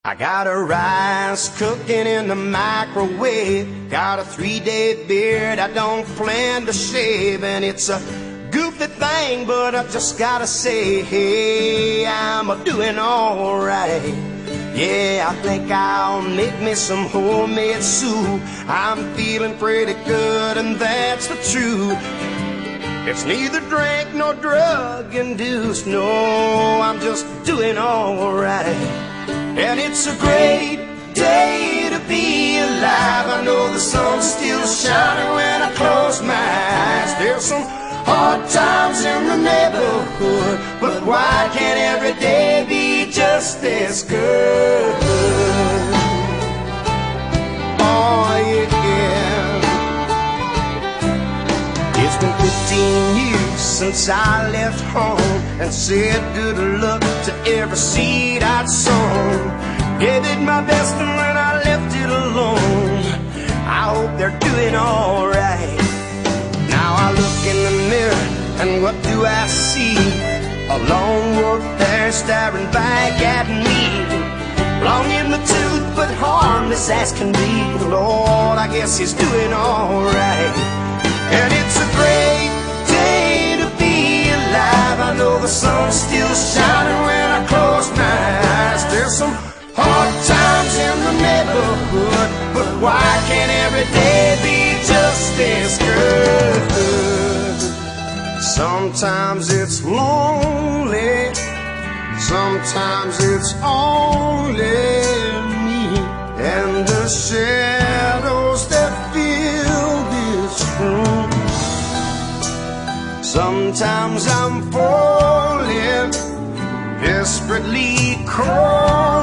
I got a rice cooking in the microwave. Got a 3-day beard I don't plan to shave. And it's a goofy thing, but I just gotta say, hey, I'm doing alright. Yeah, I think I'll make me some homemade soup. I'm feeling pretty good, and that's the truth. It's neither drink nor drug induced. No, I'm just doing alright. And it's a great day to be alive. I know the sun's still shining when I close my eyes. There's some hard times in the neighborhood, but why can't every day be just as good? Oh yeah. It's been 15 years since I left home and said good luck to every seed I'd sown. Gave it my best and then I left it alone. I hope they're doing alright. Now I look in the mirror and what do I see? A lone wolf there staring back at me. Long in the tooth but harmless as can be. Lord, I guess he's doing alright. And it's a great day to be alive. I know the sun's still shining when I close my eyes. There's some hard times in the neighborhood, but why can't every day be just as good? Sometimes it's lonely, sometimes it's only me and the shadows that fill this room. Sometimes I'm falling, desperately crawling